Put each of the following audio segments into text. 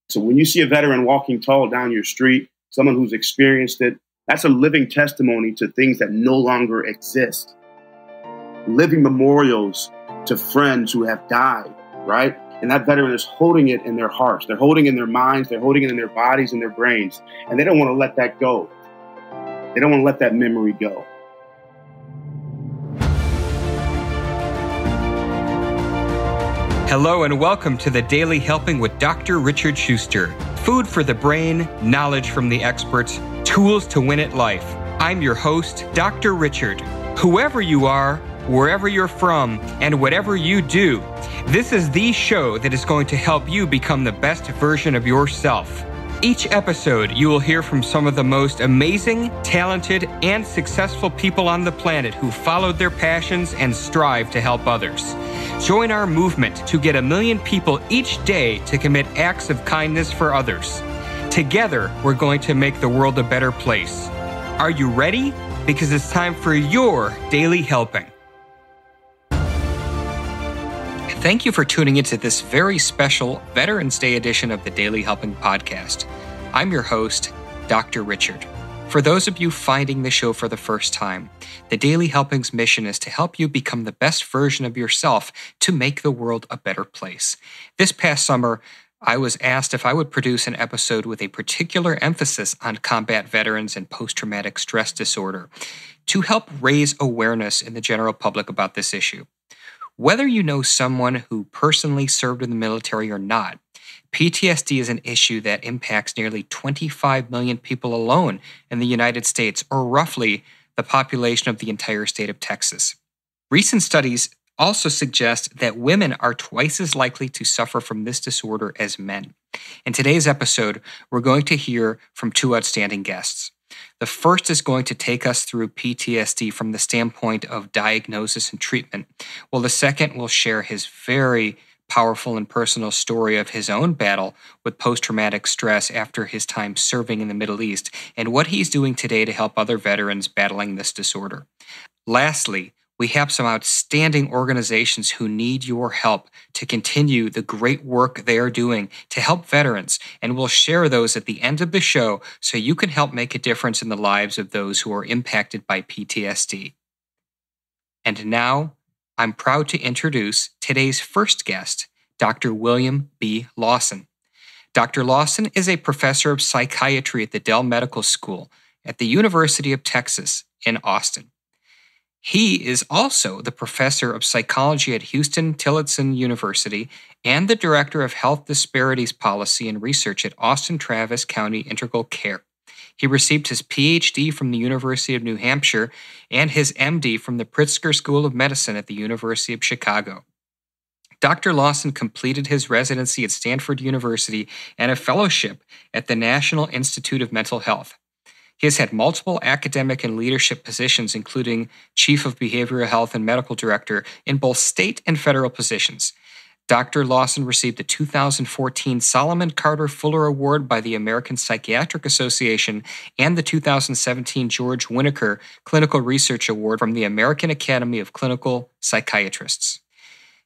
So when you see a veteran walking tall down your street, someone who's experienced it, that's a living testimony to things that no longer exist. Living memorials to friends who have died, right? And that veteran is holding it in their hearts. They're holding it in their minds. They're holding it in their bodies and their brains. And they don't want to let that go. They don't want to let that memory go. Hello and welcome to the Daily Helping with Dr. Richard Schuster. Food for the brain, knowledge from the experts, tools to win at life. I'm your host, Dr. Richard. Whoever you are, wherever you're from, and whatever you do, this is the show that is going to help you become the best version of yourself. Each episode, you will hear from some of the most amazing, talented, and successful people on the planet who followed their passions and strive to help others. Join our movement to get 1 million people each day to commit acts of kindness for others. Together, we're going to make the world a better place. Are you ready? Because it's time for your Daily Helping. Thank you for tuning into this very special Veterans Day edition of the Daily Helping podcast. I'm your host, Dr. Richard. For those of you finding the show for the first time, the Daily Helping's mission is to help you become the best version of yourself to make the world a better place. This past summer, I was asked if I would produce an episode with a particular emphasis on combat veterans and post-traumatic stress disorder to help raise awareness in the general public about this issue. Whether you know someone who personally served in the military or not, PTSD is an issue that impacts nearly 25 million people alone in the United States, or roughly the population of the entire state of Texas. Recent studies also suggest that women are twice as likely to suffer from this disorder as men. In today's episode, we're going to hear from two outstanding guests. The first is going to take us through PTSD from the standpoint of diagnosis and treatment, while the second will share his very powerful and personal story of his own battle with post-traumatic stress after his time serving in the Middle East and what he's doing today to help other veterans battling this disorder. Lastly, we have some outstanding organizations who need your help to continue the great work they are doing to help veterans, and we'll share those at the end of the show so you can help make a difference in the lives of those who are impacted by PTSD. And now, I'm proud to introduce today's first guest, Dr. William B. Lawson. Dr. Lawson is a professor of psychiatry at the Dell Medical School at the University of Texas in Austin. He is also the professor of psychology at Huston-Tillotson University and the director of Health Disparities Policy and Research at Austin Travis County Integral Care. He received his PhD from the University of New Hampshire and his MD from the Pritzker School of Medicine at the University of Chicago. Dr. Lawson completed his residency at Stanford University and a fellowship at the National Institute of Mental Health. He has had multiple academic and leadership positions, including Chief of Behavioral Health and Medical Director in both state and federal positions. Dr. Lawson received the 2014 Solomon Carter Fuller Award by the American Psychiatric Association and the 2017 George Winokur Clinical Research Award from the American Academy of Clinical Psychiatrists.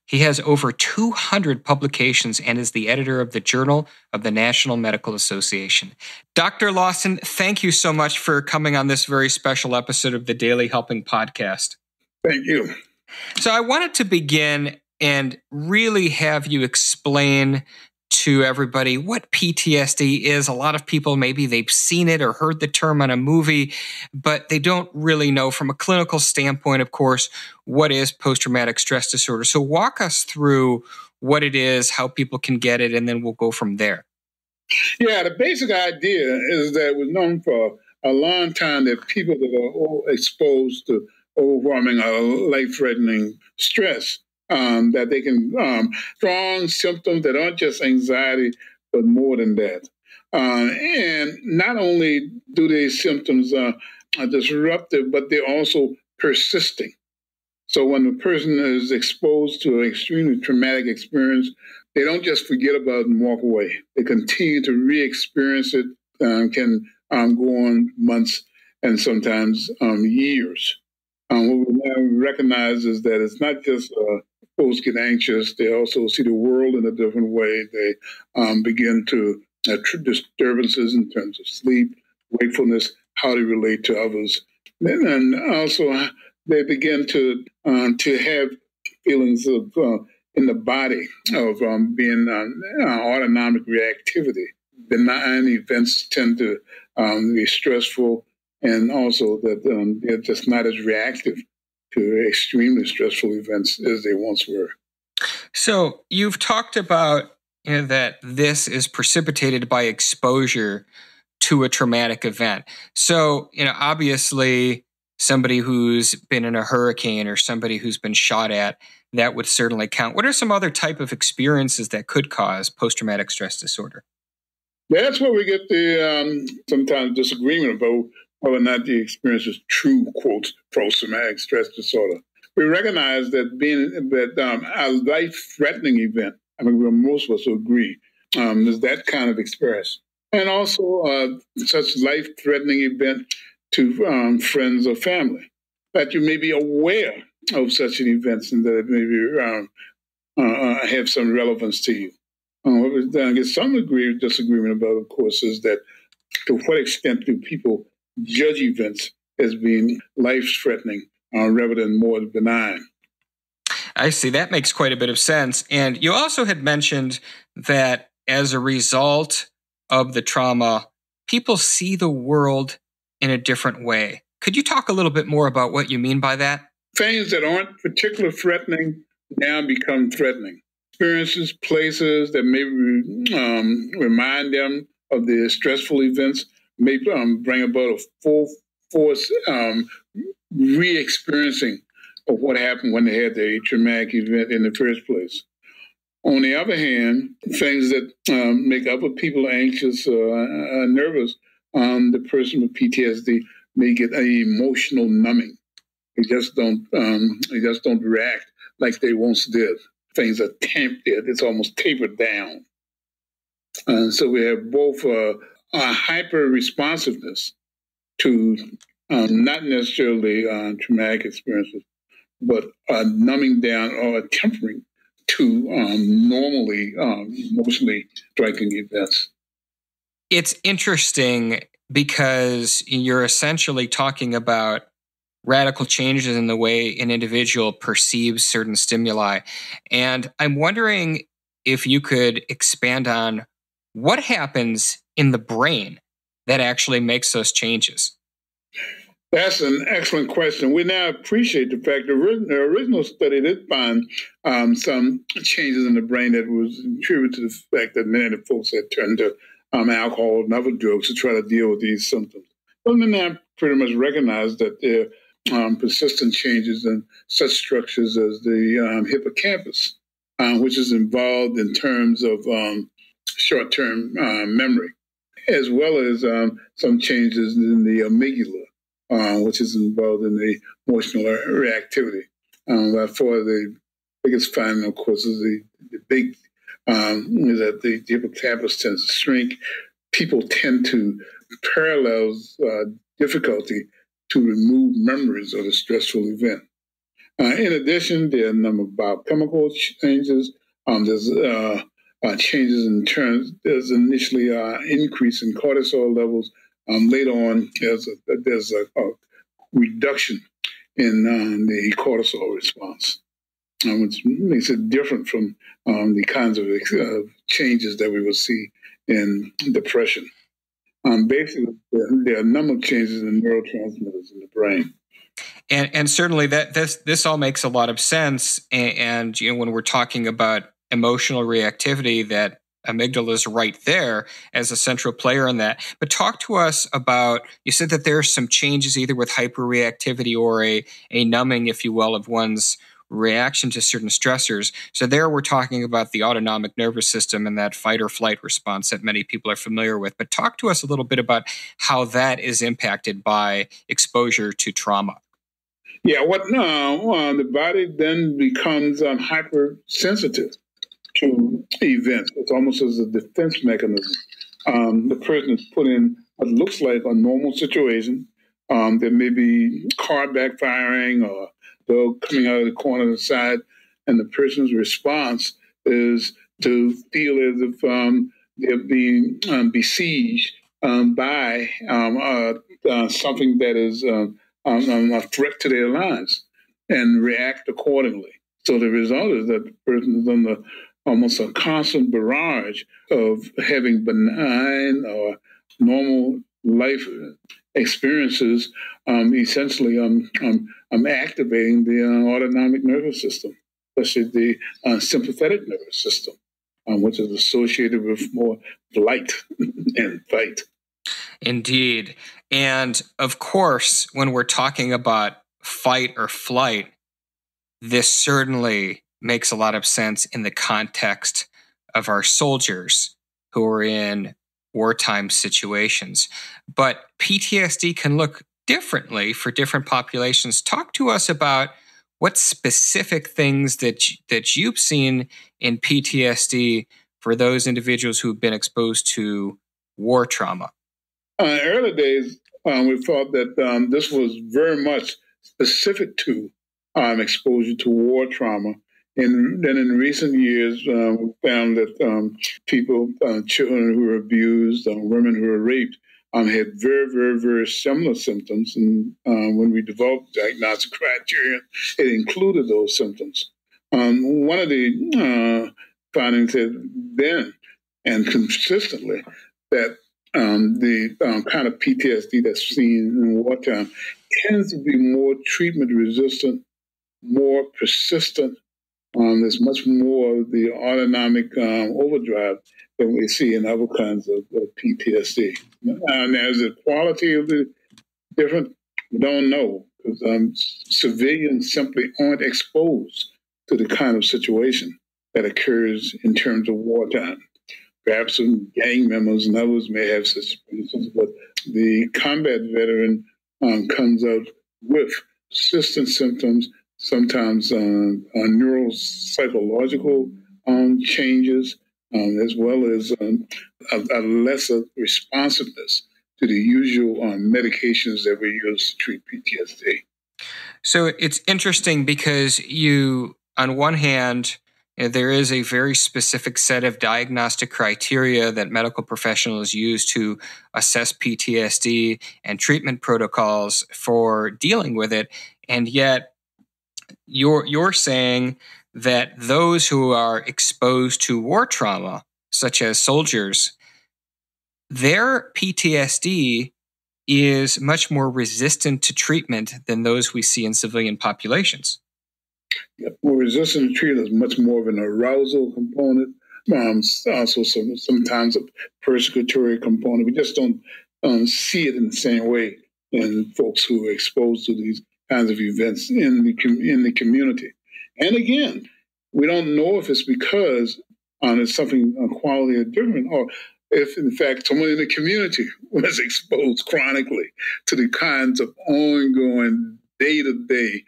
He has over 200 publications and is the editor of the Journal of the National Medical Association. Dr. Lawson, thank you so much for coming on this very special episode of the Daily Helping podcast. Thank you. So I wanted to begin and really have you explain to everybody what PTSD is. A lot of people, maybe they've seen it or heard the term on a movie, but they don't really know from a clinical standpoint, of course, what is post-traumatic stress disorder. So walk us through what it is, how people can get it, and then we'll go from there. Yeah, the basic idea is that it was known for a long time that people that are exposed to overwhelming or life-threatening stress, that they can strong symptoms that aren't just anxiety, but more than that. And not only do these symptoms are disruptive, but they're also persisting. So when a person is exposed to an extremely traumatic experience, they don't just forget about it and walk away. They continue to re-experience it, can go on months and sometimes years. What we now recognize is that it's not just folks get anxious, they also see the world in a different way. They begin to disturbances in terms of sleep, wakefulness, how they relate to others. And also they begin to have feelings of in the body of being autonomic reactivity. Benign events tend to be stressful, and also that they're just not as reactive to extremely stressful events as they once were. So you've talked about that this is precipitated by exposure to a traumatic event. So, obviously somebody who's been in a hurricane or somebody who's been shot at, that would certainly count. What are some other type of experiences that could cause post-traumatic stress disorder? That's where we get the sometimes disagreement about whether or not the experience is true, quote, post-traumatic stress disorder. We recognize that a life-threatening event, I mean, most of us will agree, is that kind of experience. And also such life-threatening event to friends or family, that you may be aware of such an event and that it may have some relevance to you. What we get some disagreement about, of course, is that to what extent do people judge events as being life-threatening rather than more benign? I see. That makes quite a bit of sense. And you also had mentioned that as a result of the trauma, people see the world in a different way. Could you talk a little bit more about what you mean by that? Things that aren't particularly threatening now become threatening. Experiences, places that may remind them of the stressful events may bring about a full force re-experiencing of what happened when they had the traumatic event in the first place. On the other hand, things that make other people anxious or nervous, the person with PTSD may get an emotional numbing. They just don't react like they once did. Things are it's almost tapered down. And so we have both a hyper responsiveness to not necessarily traumatic experiences, but numbing down or tempering to normally emotionally striking events. It's interesting because you're essentially talking about radical changes in the way an individual perceives certain stimuli. And I'm wondering if you could expand on what happens in the brain that actually makes those changes. That's an excellent question. We now appreciate the fact the original study did find some changes in the brain that was attributed to the fact that many of the folks had turned to alcohol and other drugs to try to deal with these symptoms. But we now pretty much recognize that there persistent changes in such structures as the hippocampus, which is involved in terms of short-term memory, as well as some changes in the amygdala, which is involved in the emotional reactivity. By far, the biggest finding, of course, is that the hippocampus tends to shrink. People tend to parallel difficulty to remove memories of a stressful event. In addition, there are a number of biochemical changes. There's changes in terms. There's initially increase in cortisol levels. Later on, there's a reduction in the cortisol response, which makes it different from the kinds of changes that we will see in depression. Basically, there are a number of changes in neurotransmitters in the brain. And certainly that this all makes a lot of sense. And when we're talking about emotional reactivity, that amygdala is right there as a central player in that. But talk to us about, you said that there are some changes either with hyperreactivity or a numbing, if you will, of one's reaction to certain stressors. So there we're talking about the autonomic nervous system and that fight or flight response that many people are familiar with. But talk to us a little bit about how that is impacted by exposure to trauma. Yeah, the body then becomes hypersensitive to events. It's almost as a defense mechanism. The person is put in what looks like a normal situation. There may be car backfiring or dog coming out of the corner of the side, and the person's response is to feel as if they're being besieged by something that is a threat to their lives, and react accordingly. So the result is that the person is under almost a constant barrage of having benign or normal life experiences, essentially activating the autonomic nervous system, especially the sympathetic nervous system, which is associated with more flight and fight. Indeed. And of course, when we're talking about fight or flight, this certainly makes a lot of sense in the context of our soldiers who are in wartime situations. But PTSD can look differently for different populations. Talk to us about what specific things that you've seen in PTSD for those individuals who've been exposed to war trauma. In early days, we thought that this was very much specific to exposure to war trauma. And then in recent years, we found that people, children who were abused, women who were raped, had very, very, very similar symptoms. And when we developed diagnostic criteria, it included those symptoms. One of the findings has been, and consistently, that the kind of PTSD that's seen in wartime tends to be more treatment resistant, more persistent. There's much more of the autonomic overdrive than we see in other kinds of PTSD. And as the quality of the different, we don't know, because civilians simply aren't exposed to the kind of situation that occurs in terms of wartime. Perhaps some gang members and others may have such experiences, but the combat veteran comes out with persistent symptoms, sometimes neuropsychological changes, as well as a lesser responsiveness to the usual medications that we use to treat PTSD. So it's interesting because you, on one hand, there is a very specific set of diagnostic criteria that medical professionals use to assess PTSD and treatment protocols for dealing with it. And yet you're saying that those who are exposed to war trauma, such as soldiers, their PTSD is much more resistant to treatment than those we see in civilian populations. More resistant to treatment is much more of an arousal component, also sometimes a persecutory component. We just don't see it in the same way in folks who are exposed to these kinds of events in the community. And again, we don't know if it's because it's something quality or different, or if in fact someone in the community was exposed chronically to the kinds of ongoing day-to-day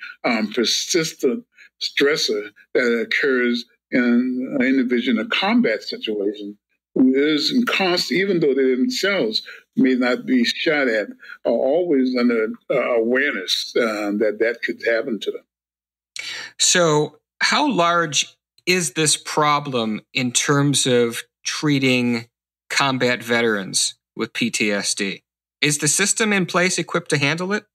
persistent stressor that occurs in an individual in a combat situation who is in constant, even though they themselves may not be shot at, are always under awareness that could happen to them. So how large is this problem in terms of treating combat veterans with PTSD? Is the system in place equipped to handle it?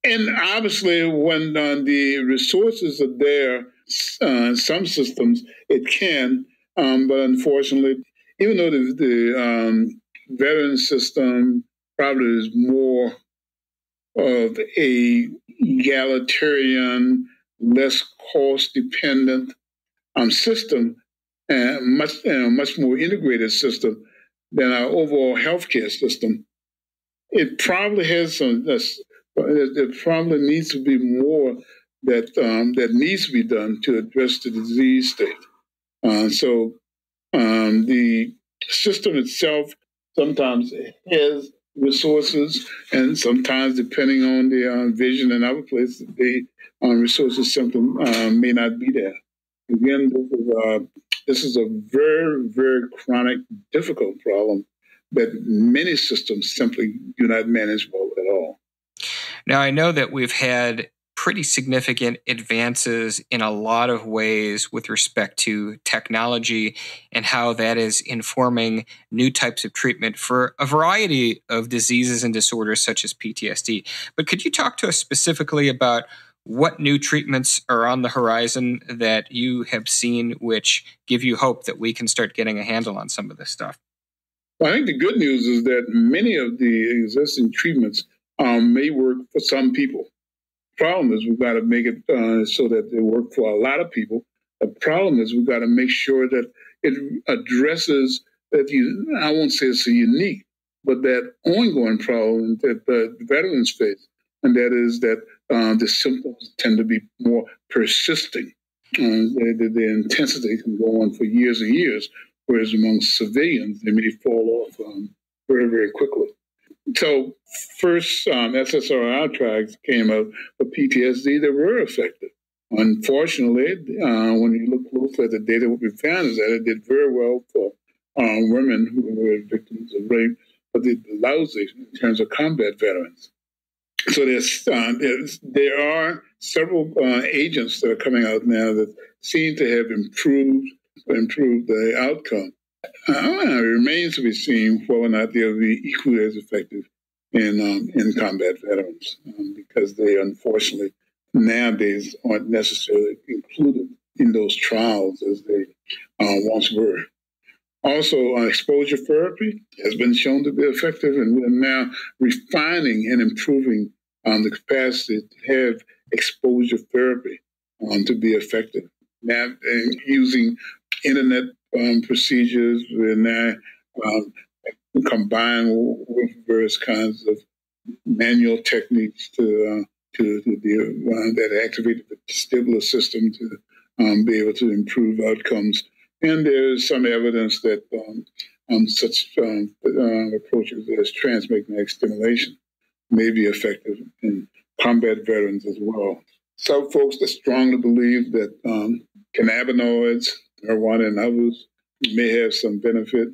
And obviously, when the resources are there, some systems, it can. But unfortunately, even though the veteran system probably is more of a egalitarian, less cost-dependent system, and much more integrated system than our overall healthcare system, it probably has some. There probably needs to be more that needs to be done to address the disease state. So the system itself sometimes has resources, and sometimes, depending on the vision and other places, the resources simply may not be there. Again, this is a very, very chronic, difficult problem that many systems simply do not manage well at all. Now, I know that we've had pretty significant advances in a lot of ways with respect to technology and how that is informing new types of treatment for a variety of diseases and disorders such as PTSD. But could you talk to us specifically about what new treatments are on the horizon that you have seen which give you hope that we can start getting a handle on some of this stuff? Well, I think the good news is that many of the existing treatments may work for some people. The problem is we've got to make it so that they work for a lot of people. The problem is we've got to make sure that it addresses that, I won't say it's a unique, but that ongoing problem that the veterans face, and that is that the symptoms tend to be more persisting. The intensity can go on for years and years, whereas among civilians, they may fall off very, very quickly. So first SSRI drugs came out for PTSD that were effective. Unfortunately, when you look closely at the data, what we found is that it did very well for women who were victims of rape, but did lousy in terms of combat veterans. So there are several agents that are coming out now that seem to have improved the outcome. It remains to be seen whether or not they'll be equally as effective in combat veterans, because they unfortunately nowadays aren't necessarily included in those trials as they once were. Also, exposure therapy has been shown to be effective, and we're now refining and improving the capacity to have exposure therapy to be effective. Now, using internet procedures, we're now combined with various kinds of manual techniques that activate the vestibular system to be able to improve outcomes. And there's some evidence that such approaches as transmagnetic stimulation may be effective in combat veterans as well. Some folks that strongly believe that cannabinoids, marijuana, and others may have some benefit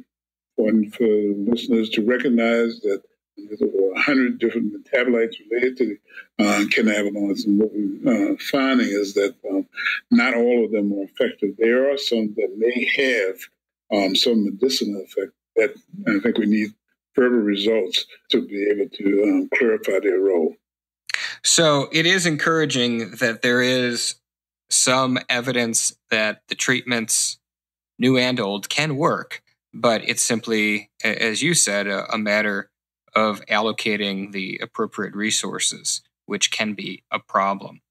for listeners to recognize that there's over 100 different metabolites related to cannabinoids, and what we're finding is that not all of them are effective. There are some that may have some medicinal effect that I think we need further results to be able to clarify their role. So it is encouraging that there is some evidence that the treatments, new and old, can work, but it's simply, as you said, a matter of allocating the appropriate resources, which can be a problem.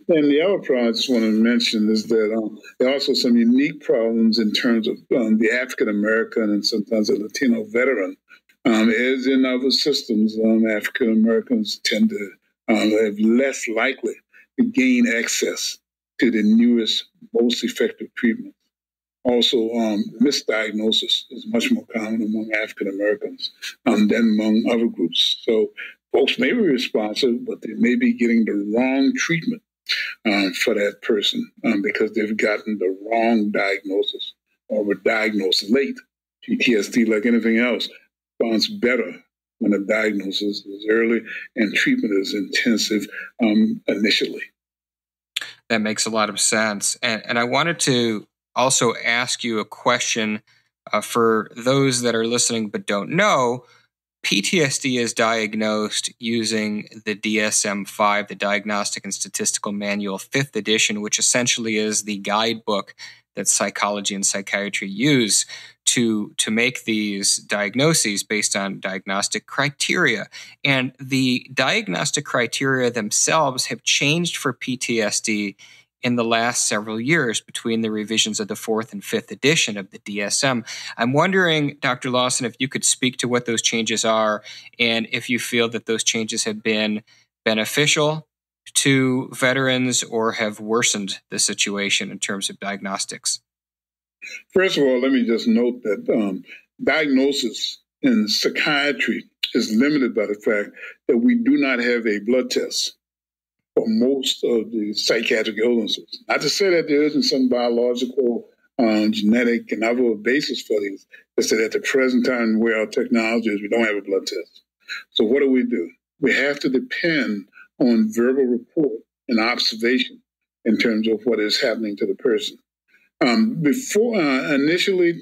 And the other problem I just want to mention is that there are also some unique problems in terms of the African-American and sometimes the Latino veteran. As in other systems, African-Americans tend to have less likely to gain access to the newest, most effective treatments. Also, misdiagnosis is much more common among African Americans than among other groups. So folks may be responsive, but they may be getting the wrong treatment for that person because they've gotten the wrong diagnosis or were diagnosed late. PTSD, like anything else, responds better when a diagnosis is early and treatment is intensive initially. That makes a lot of sense. And I wanted to also ask you a question for those that are listening but don't know. PTSD is diagnosed using the DSM-5, the Diagnostic and Statistical Manual, 5th edition, which essentially is the guidebook that psychology and psychiatry use to make these diagnoses based on diagnostic criteria. And the diagnostic criteria themselves have changed for PTSD in the last several years between the revisions of the 4th and 5th edition of the DSM. I'm wondering, Dr. Lawson, if you could speak to what those changes are and if you feel that those changes have been beneficial to veterans or have worsened the situation in terms of diagnostics. First of all, let me just note that diagnosis in psychiatry is limited by the fact that we do not have a blood test for most of the psychiatric illnesses. Not to say that there isn't some biological, genetic, and other basis for these. It's that at the present time where our technology is, we don't have a blood test. So what do? We have to depend on verbal report an observation in terms of what is happening to the person. Before initially,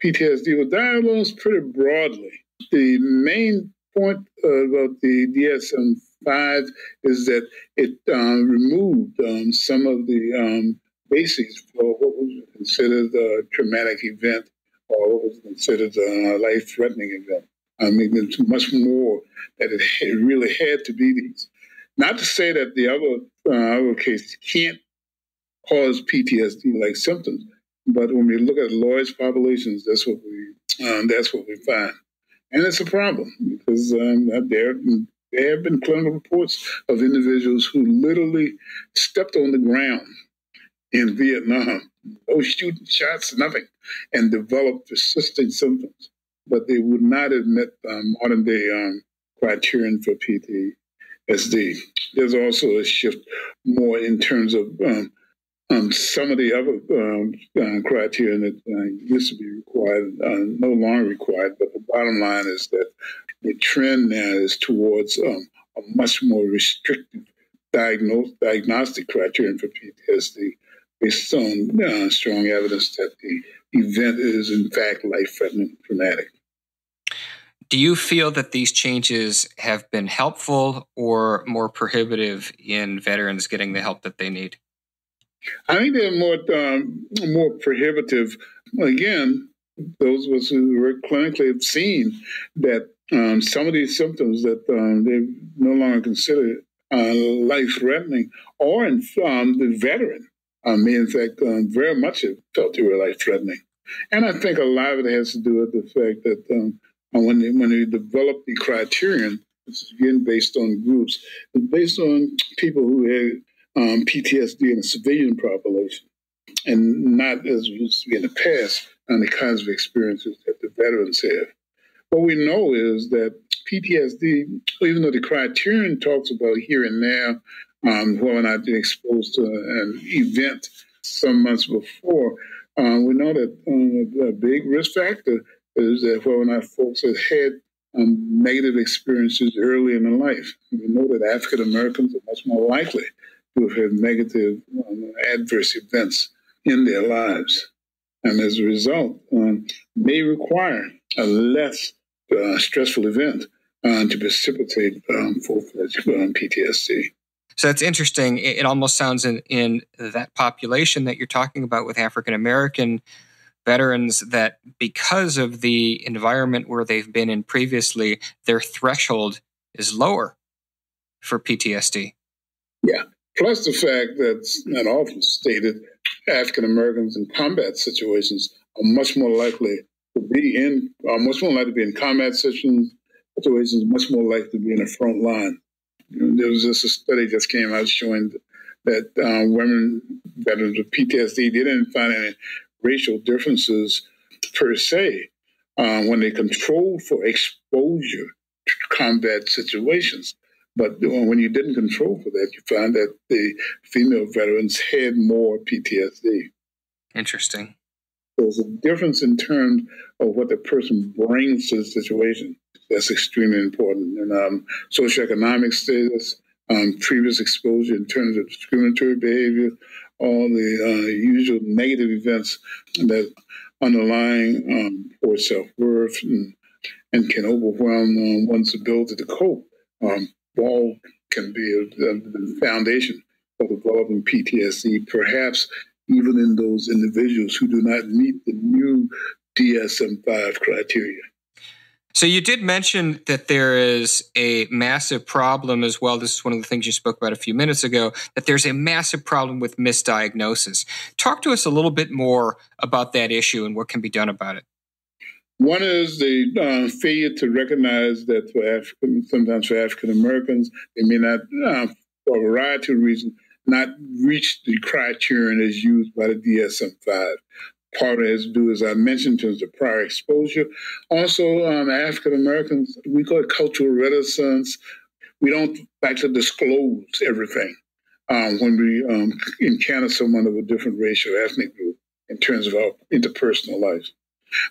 PTSD was diagnosed pretty broadly. The main point about the DSM-5 is that it removed some of the basics for what was considered a traumatic event or what was considered a life-threatening event. I mean, there's much more that it really had to be these. Not to say that the other cases can't cause PTSD-like symptoms, but when we look at large populations, that's what we find, and it's a problem because there have been clinical reports of individuals who literally stepped on the ground in Vietnam, no shooting shots, nothing, and developed persisting symptoms, but they would not admit modern-day criterion for PTSD. There's also a shift more in terms of some of the other criteria that used to be required, no longer required, but the bottom line is that the trend now is towards a much more restrictive diagnostic criterion for PTSD based on strong evidence that the event is in fact life-threatening, traumatic. Do you feel that these changes have been helpful or more prohibitive in veterans getting the help that they need? I think they're more prohibitive. Again, those of us who work clinically have seen that some of these symptoms that they no longer consider life-threatening, or in the veteran may in fact very much have felt they were life-threatening. And I think a lot of it has to do with the fact that when they develop the criterion, this is again based on groups, it's based on people who had PTSD in a civilian population, and not as used to be in the past, on the kinds of experiences that the veterans have. What we know is that PTSD, even though the criterion talks about here and now, whether or not they're exposed to an event some months before, we know that a big risk factor is that whether or not folks have had negative experiences early in their life. We know that African Americans are much more likely to have had negative adverse events in their lives, and as a result, may require a less stressful event to precipitate full-fledged PTSD. So that's interesting. It almost sounds in that population that you're talking about with African American veterans that because of the environment where they've been in previously, their threshold is lower for PTSD. Yeah. Plus the fact that's not often stated, African Americans in combat situations are much more likely to be in combat situations, much more likely to be in the front line. There was just a study just came out showing that women veterans with PTSD didn't find any racial differences per se when they controlled for exposure to combat situations. But when you didn't control for that, you found that the female veterans had more PTSD. Interesting. There's a difference in terms of what the person brings to the situation. That's extremely important. And socioeconomic status, previous exposure in terms of discriminatory behavior, all the usual negative events that underlying poor self-worth and can overwhelm one's ability to cope. All can be the foundation for developing PTSD, perhaps even in those individuals who do not meet the new DSM-5 criteria. So you did mention that there is a massive problem as well. This is one of the things you spoke about a few minutes ago, that there's a massive problem with misdiagnosis. Talk to us a little bit more about that issue and what can be done about it. One is the failure to recognize that sometimes for African Americans, they may not, for a variety of reasons, not reach the criterion as used by the DSM-5. Part of it has to do, as I mentioned, in terms of prior exposure. Also, African Americans, we call it cultural reticence. We don't like to disclose everything when we encounter someone of a different racial or ethnic group in terms of our interpersonal life.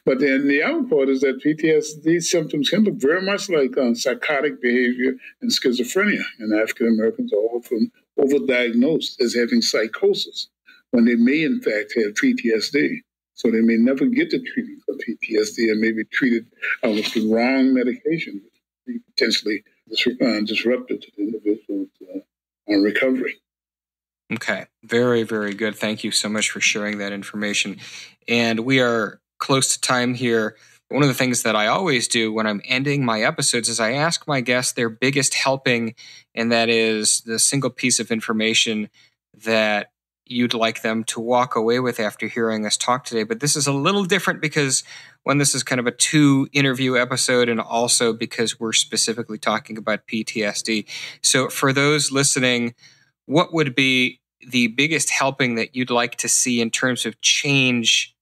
But then the other part is that PTSD symptoms can look very much like psychotic behavior and schizophrenia, and African Americans are often overdiagnosed as having psychosis when they may, in fact, have PTSD. So they may never get the treatment for PTSD and may be treated with the wrong medication, potentially disruptive to the individual's recovery. Okay. Very, very good. Thank you so much for sharing that information. And we are close to time here. One of the things that I always do when I'm ending my episodes is I ask my guests their biggest helping, and that is the single piece of information that you'd like them to walk away with after hearing us talk today. But this is a little different because when this is kind of a 2-interview episode, and also because we're specifically talking about PTSD. So for those listening, what would be the biggest helping that you'd like to see in terms of change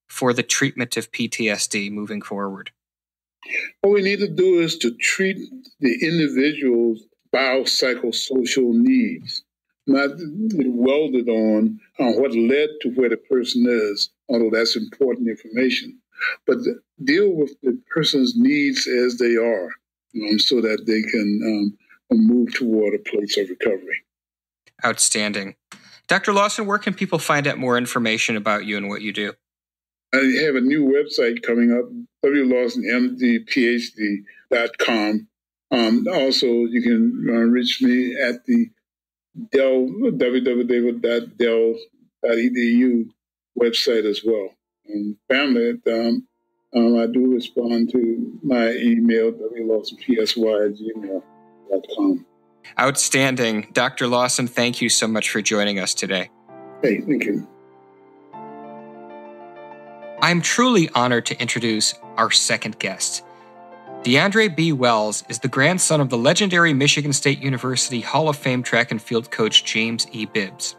for the treatment of PTSD moving forward? What we need to do is to treat the individual's biopsychosocial needs, not welded on what led to where the person is, although that's important information, but deal with the person's needs as they are, so that they can move toward a place of recovery. Outstanding. Dr. Lawson, where can people find out more information about you and what you do? I have a new website coming up, wlawsonmdphd.com. Also, you can reach me at the www.dell.edu website as well. And family, I do respond to my email, wlawsonpsy@gmail.com. Outstanding. Dr. Lawson, thank you so much for joining us today. Hey, thank you. I'm truly honored to introduce our second guest. DeAndre B. Wells is the grandson of the legendary Michigan State University Hall of Fame track and field coach James E. Bibbs.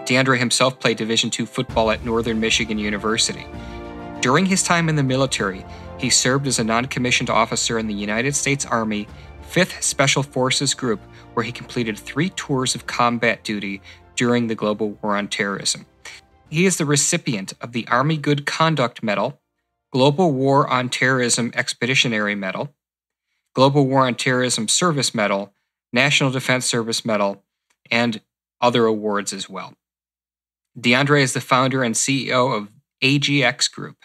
DeAndre himself played Division II football at Northern Michigan University. During his time in the military, he served as a non-commissioned officer in the United States Army 5th Special Forces Group, where he completed 3 tours of combat duty during the global war on terrorism. He is the recipient of the Army Good Conduct Medal, Global War on Terrorism Expeditionary Medal, Global War on Terrorism Service Medal, National Defense Service Medal, and other awards as well. DeAndre is the founder and CEO of AGX Group.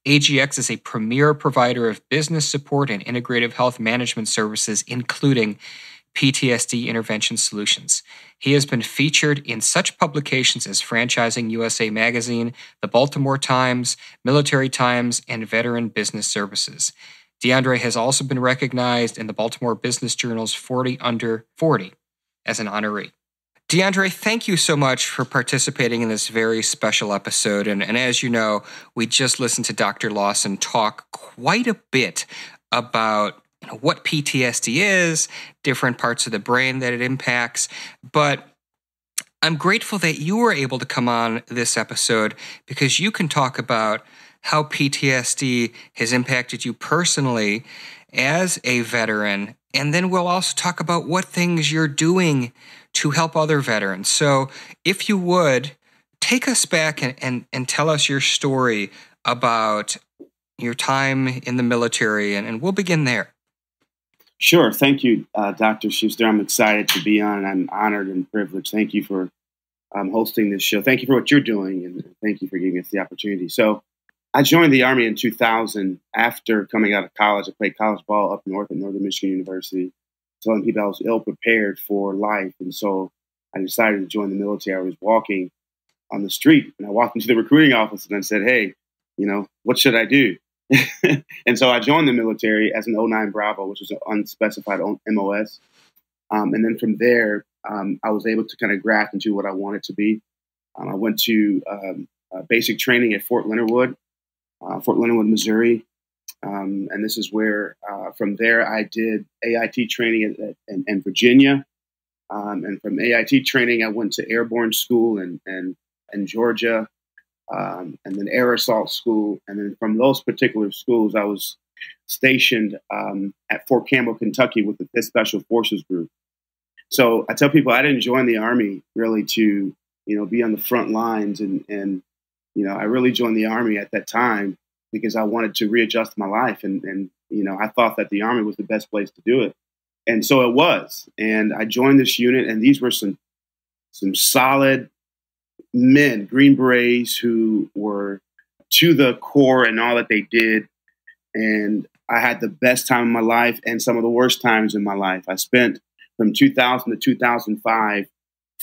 AGX is a premier provider of business support and integrative health management services, including PTSD intervention solutions. He has been featured in such publications as Franchising USA Magazine, The Baltimore Times, Military Times, and Veteran Business Services. DeAndre has also been recognized in the Baltimore Business Journal's 40 Under 40 as an honoree. DeAndre, thank you so much for participating in this very special episode. And as you know, we just listened to Dr. Lawson talk quite a bit about what PTSD is, different parts of the brain that it impacts. But I'm grateful that you were able to come on this episode because you can talk about how PTSD has impacted you personally as a veteran. And then we'll also talk about what things you're doing to help other veterans. So if you would, take us back and tell us your story about your time in the military, and we'll begin there. Sure. Thank you, Dr. Schuster. I'm excited to be on, and I'm honored and privileged. Thank you for hosting this show. Thank you for what you're doing, and thank you for giving us the opportunity. So I joined the Army in 2000 after coming out of college. I played college ball up north at Northern Michigan University, telling people I was ill-prepared for life. And so I decided to join the military. I was walking on the street, and I walked into the recruiting office and I said, hey, what should I do? And so I joined the military as an 09 Bravo, which was an unspecified MOS. And then from there, I was able to kind of graft into what I wanted to be. I went to basic training at Fort Leonard Wood, Missouri. And this is where, from there, I did AIT training in Virginia. And from AIT training, I went to airborne school in Georgia. And then air assault school. And then from those particular schools, I was stationed at Fort Campbell, Kentucky with the 5th Special Forces Group. So I tell people I didn't join the Army really to, be on the front lines. And I really joined the Army at that time because I wanted to readjust my life. And I thought that the Army was the best place to do it. And so it was. And I joined this unit, and these were some some solid men, Green Berets, who were to the core in all that they did. And I had the best time of my life and some of the worst times in my life. I spent from 2000 to 2005,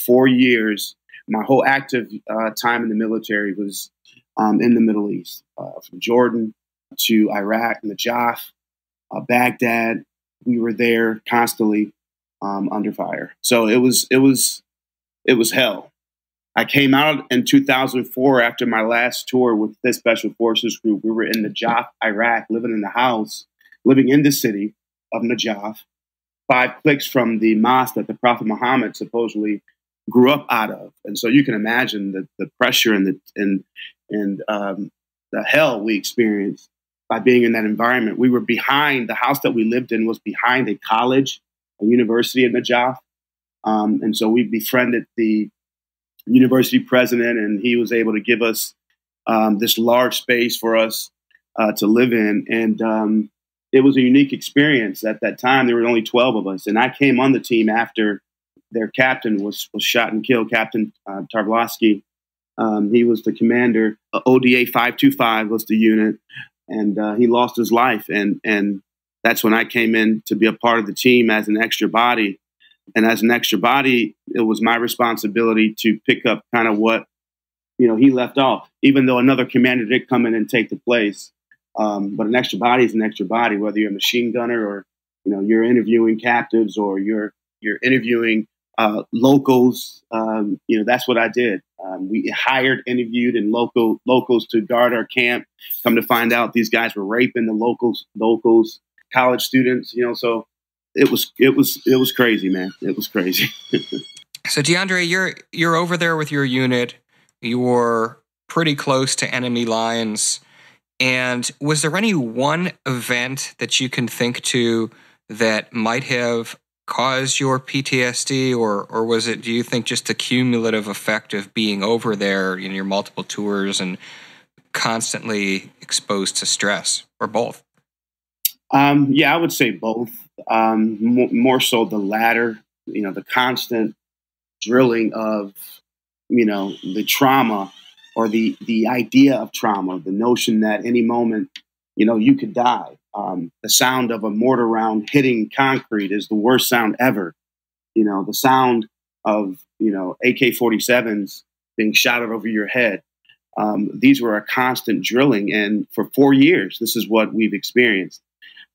4 years. My whole active time in the military was in the Middle East, from Jordan to Iraq, Najaf, Baghdad. We were there constantly under fire. So it was hell. I came out in 2004 after my last tour with this Special Forces group. We were in Najaf, Iraq, living in the house, living in the city of Najaf, 5 clicks from the mosque that the Prophet Muhammad supposedly grew up out of. And so you can imagine the pressure and the hell we experienced by being in that environment. We were behind, the house that we lived in was behind a college, a university in Najaf. And so we befriended the university president, and he was able to give us this large space for us to live in. And it was a unique experience. At that time, there were only 12 of us. And I came on the team after their captain was shot and killed, Captain Tarvlovsky. He was the commander. ODA 525 was the unit, and he lost his life. And that's when I came in to be a part of the team as an extra body. And as an extra body, it was my responsibility to pick up kind of what, he left off, even though another commander did come in and take the place. But an extra body is an extra body, whether you're a machine gunner or, you're interviewing captives or you're interviewing locals. That's what I did. We hired, interviewed, and locals to guard our camp. Come to find out, these guys were raping the locals, college students. So it was crazy, man. It was crazy. So DeAndre, you're over there with your unit. You were pretty close to enemy lines. And was there any one event that you can think to that might have caused your PTSD, or was it, do you think, just the cumulative effect of being over there, your multiple tours and constantly exposed to stress, or both? Yeah, I would say both. More so the latter, the constant drilling of, the trauma or the idea of trauma, the notion that any moment, you could die. The sound of a mortar round hitting concrete is the worst sound ever. The sound of, AK-47s being shot over your head. These were a constant drilling. And for 4 years, this is what we've experienced.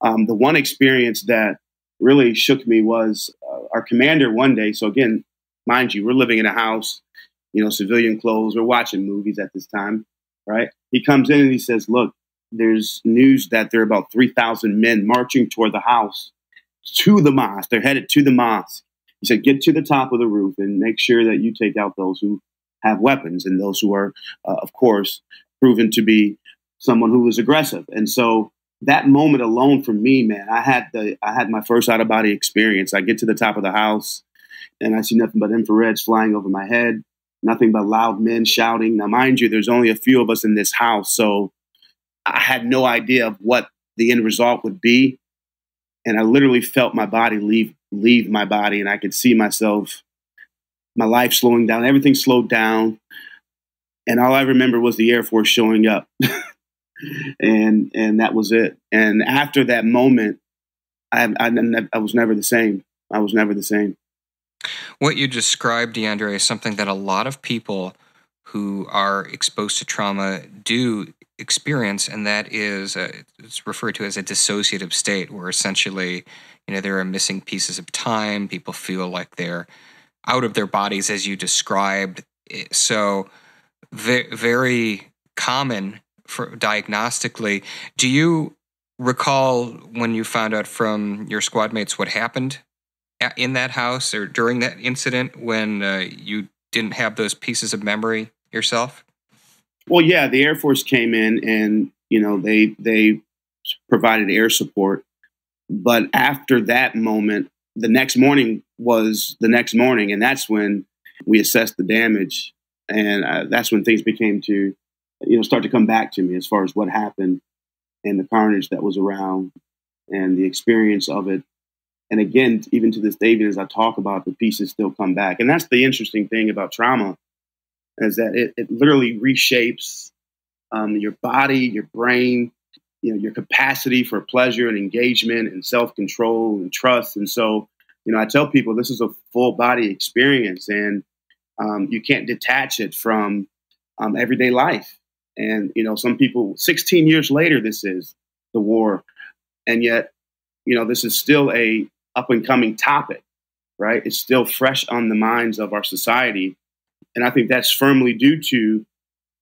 The one experience that really shook me was our commander one day. So again, mind you, we're living in a house, civilian clothes. We're watching movies at this time, right? He comes in and he says, look, there's news that there are about 3,000 men marching toward the house to the mosque. They're headed to the mosque. He said, get to the top of the roof and make sure that you take out those who have weapons and those who are, of course, proven to be someone who is aggressive. And so that moment alone for me, man, I had my first out of body experience. I get to the top of the house and I see nothing but infrareds flying over my head, nothing but loud men shouting. Now, mind you, there's only a few of us in this house, so I had no idea of what the end result would be. And I literally felt my body leave my body, and I could see myself, my life slowing down. Everything slowed down. And all I remember was the Air Force showing up. and that was it. And after that moment, I was never the same. I was never the same. What you described, DeAndre, is something that a lot of people who are exposed to trauma do experience, and that is it's referred to as a dissociative state, where essentially, there are missing pieces of time. People feel like they're out of their bodies, as you described. So very common for diagnostically. Do you recall when you found out from your squad mates what happened in that house or during that incident when you didn't have those pieces of memory yourself? Well, yeah, the Air Force came in and, they provided air support. But after that moment, the next morning was the next morning. And that's when we assessed the damage. And that's when things became to, start to come back to me as far as what happened and the carnage that was around and the experience of it. And again, even to this day, even as I talk about, the pieces still come back. And that's the interesting thing about trauma, is that it literally reshapes your body, your brain, your capacity for pleasure and engagement and self-control and trust. And so, I tell people this is a full body experience, and you can't detach it from everyday life. And, some people, 16 years later, this is the war. And yet, this is still a up and coming topic, right? It's still fresh on the minds of our society. And I think that's firmly due to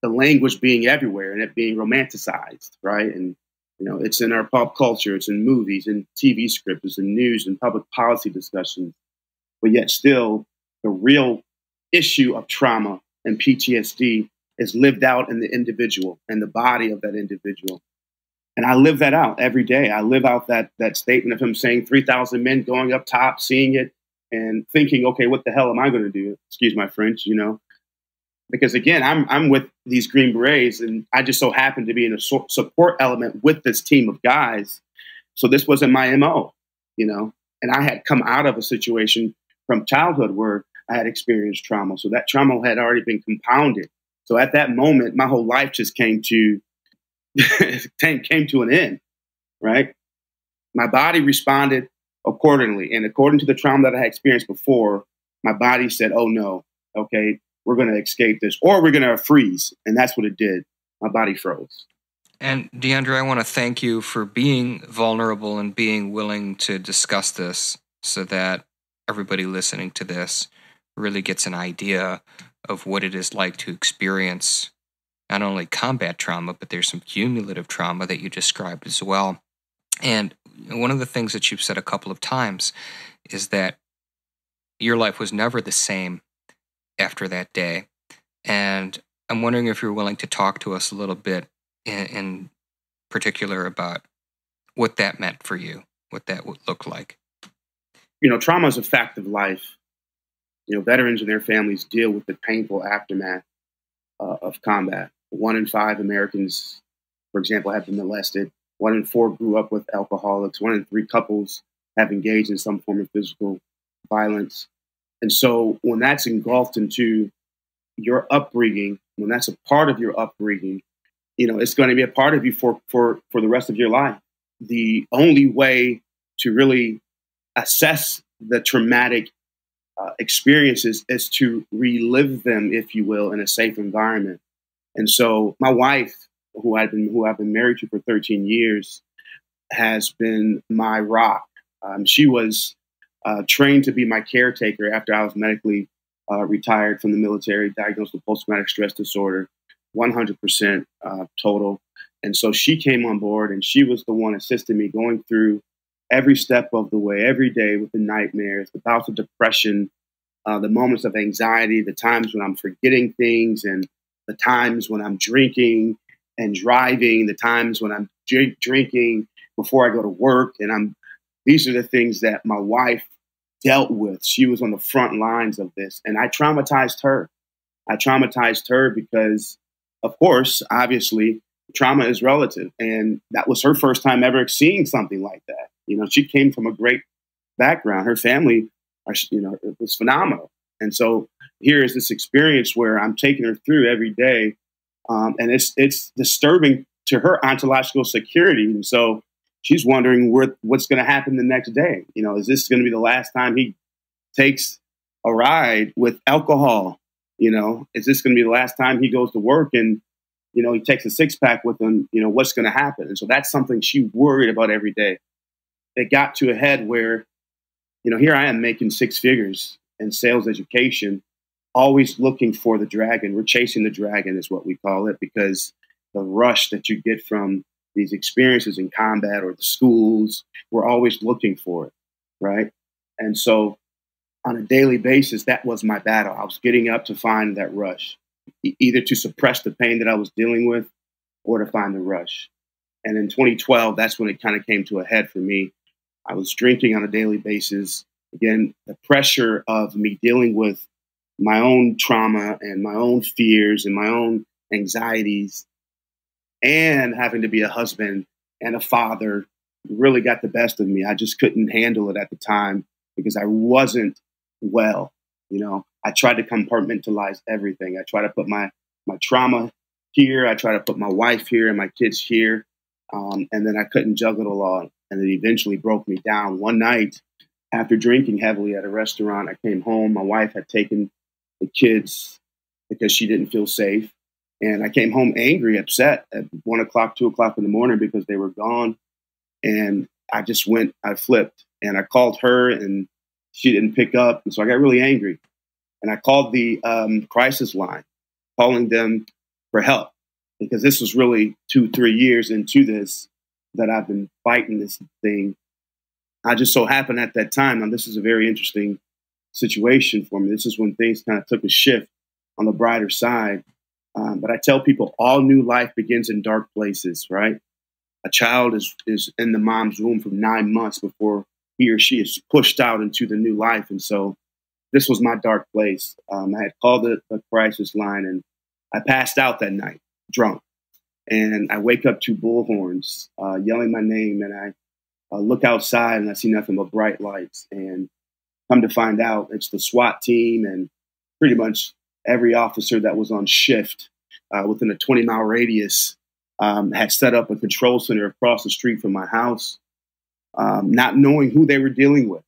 the language being everywhere and it being romanticized, right? And, it's in our pop culture, it's in movies and TV scripts, it's in news and public policy discussions. But yet still, the real issue of trauma and PTSD is lived out in the individual and the body of that individual. And I live that out every day. I live out that statement of him saying 3,000 men going up top, seeing it and thinking, okay, what the hell am I going to do? Excuse my French, because again, I'm with these Green Berets, and I just so happen to be in a support element with this team of guys. So this wasn't my MO, and I had come out of a situation from childhood where I had experienced trauma. So that trauma had already been compounded. So at that moment, my whole life just came to an end, right? My body responded accordingly. And according to the trauma that I had experienced before, my body said, oh no, okay, we're going to escape this, or we're going to freeze. And that's what it did. My body froze. And DeAndre, I want to thank you for being vulnerable and being willing to discuss this so that everybody listening to this really gets an idea of what it is like to experience not only combat trauma, but there's some cumulative trauma that you described as well. And one of the things that you've said a couple of times is that your life was never the same after that day. And I'm wondering if you're willing to talk to us a little bit in particular about what that meant for you, what that would look like. Trauma is a fact of life. Veterans and their families deal with the painful aftermath of combat. 1 in 5 Americans, for example, have been molested. 1 in 4 grew up with alcoholics. 1 in 3 couples have engaged in some form of physical violence. And so when that's engulfed into your upbringing, when that's a part of your upbringing, it's going to be a part of you for the rest of your life. The only way to really assess the traumatic experiences is to relive them, if you will, in a safe environment. And so my wife, who I've been married to for 13 years, has been my rock. She was trained to be my caretaker after I was medically retired from the military, diagnosed with post-traumatic stress disorder, 100% total. And so she came on board, and she was the one assisting me going through every step of the way, every day, with the nightmares, the bouts of depression, the moments of anxiety, the times when I'm forgetting things, and the times when I'm drinking and driving, the times when I'm drinking before I go to work. And these are the things that my wife dealt with. She was on the front lines of this, and I traumatized her. I traumatized her because, of course, obviously, trauma is relative. And that was her first time ever seeing something like that. She came from a great background. Her family, it was phenomenal. And so here is this experience where I'm taking her through every day. And it's disturbing to her ontological security. And so she's wondering what's going to happen the next day. Is this going to be the last time he takes a ride with alcohol? Is this going to be the last time he goes to work and, he takes a 6-pack with him? What's going to happen? And so that's something she worried about every day. It got to a head where, here I am making 6 figures in sales education, always looking for the dragon. We're chasing the dragon is what we call it, because the rush that you get from these experiences in combat or the schools, we're always looking for it, right? And so on a daily basis, that was my battle. I was getting up to find that rush, either to suppress the pain that I was dealing with or to find the rush. And in 2012, that's when it kind of came to a head for me. I was drinking on a daily basis. Again, the pressure of me dealing with my own trauma and my own fears and my own anxieties, and having to be a husband and a father really got the best of me. I just couldn't handle it at the time because I wasn't well. I tried to compartmentalize everything. I tried to put my trauma here. I tried to put my wife here and my kids here. And then I couldn't juggle it all. And it eventually broke me down. One night, after drinking heavily at a restaurant, I came home. My wife had taken the kids because she didn't feel safe. And I came home angry, upset at 1 o'clock, 2 o'clock in the morning because they were gone. And I flipped and I called her and she didn't pick up. And so I got really angry. And I called the crisis line, calling them for help because this was really 2-3 years into this that I've been fighting this thing. I just so happened at that time, now this is a very interesting situation for me. This is when things kind of took a shift on the brighter side. But I tell people all new life begins in dark places, right? A child is in the mom's womb for 9 months before he or she is pushed out into the new life. And so this was my dark place. I had called the crisis line and I passed out that night, drunk. And I wake up to bullhorns yelling my name. And I look outside and I see nothing but bright lights. And come to find out, it's the SWAT team and pretty much every officer that was on shift within a 20-mile radius had set up a control center across the street from my house, not knowing who they were dealing with.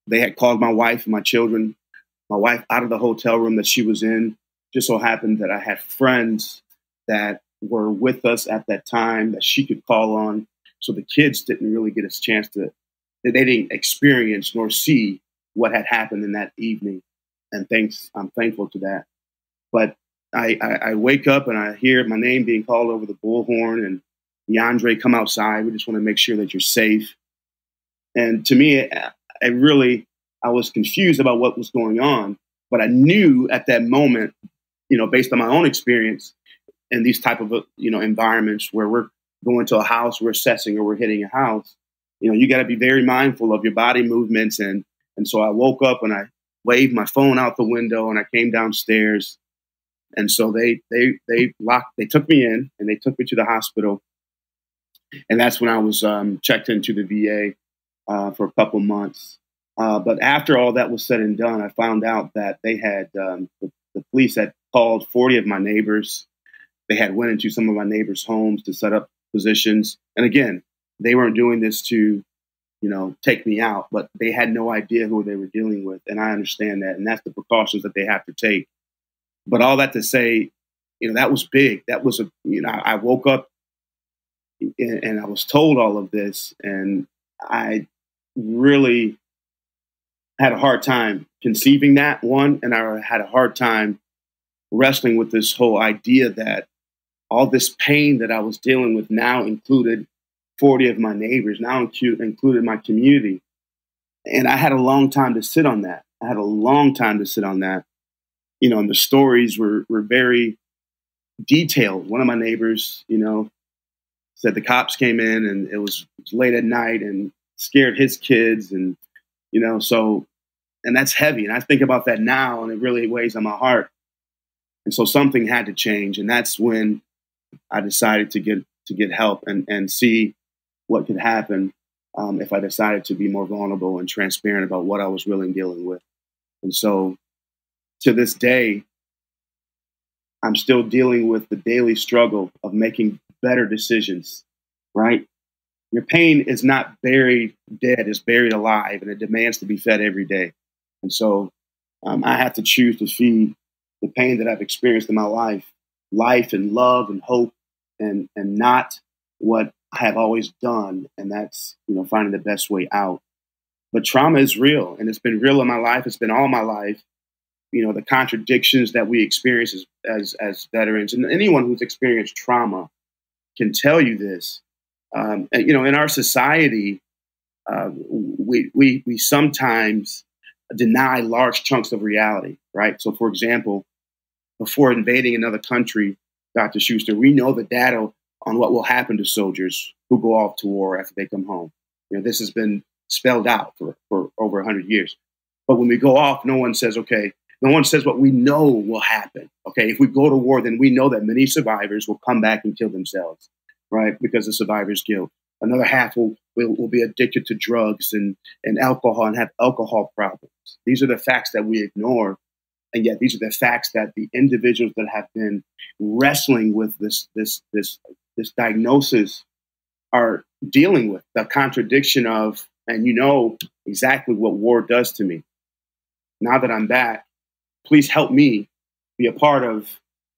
They had called my wife and my children, my wife out of the hotel room that she was in. Just so happened that I had friends that were with us at that time that she could call on. So the kids didn't really get a chance they didn't experience nor see what had happened in that evening. And I'm thankful to that. But I wake up and I hear my name being called over the bullhorn and DeAndre, come outside. We just want to make sure that you're safe. And to me, I was confused about what was going on, but I knew at that moment, based on my own experience in these type of, environments where we're going to a house, we're assessing or we're hitting a house, you got to be very mindful of your body movements. And so I woke up and I waved my phone out the window and I came downstairs. And so they took me in and they took me to the hospital. And that's when I was checked into the VA for a couple months. But after all that was said and done, I found out that they had the police had called 40 of my neighbors. They had went into some of my neighbors' homes to set up positions. And again, they weren't doing this to, take me out, but they had no idea who they were dealing with. And I understand that. And that's the precautions that they have to take. But all that to say, that was big. That was I woke up and I was told all of this. And I really had a hard time conceiving that, one, and I had a hard time wrestling with this whole idea that all this pain that I was dealing with now included 40 of my neighbors, now included my community. And I had a long time to sit on that. And the stories were very detailed. One of my neighbors, said the cops came in and it was late at night and scared his kids. And, and that's heavy. And I think about that now and it really weighs on my heart. And so something had to change. And that's when I decided to get help and see what could happen if I decided to be more vulnerable and transparent about what I was really dealing with. And so to this day, I'm still dealing with the daily struggle of making better decisions, right? Your pain is not buried dead, it's buried alive, and it demands to be fed every day. And so I have to choose to feed the pain that I've experienced in my life and love and hope, and not what I have always done. And that's, finding the best way out. But trauma is real, and it's been real in my life. It's been all my life. The contradictions that we experience as veterans, and anyone who's experienced trauma can tell you this. In our society, we sometimes deny large chunks of reality, right? So, for example, before invading another country, Dr. Schuster, we know the data on what will happen to soldiers who go off to war after they come home. This has been spelled out for over 100 years. But when we go off, no one says, okay, no one says what we know will happen. Okay, if we go to war, then we know that many survivors will come back and kill themselves, right? Because of survivor's guilt. Another half will be addicted to drugs and alcohol and have alcohol problems. These are the facts that we ignore. And yet these are the facts that the individuals that have been wrestling with this diagnosis are dealing with. The contradiction of, and you know exactly what war does to me. Now that I'm back, please help me be a part of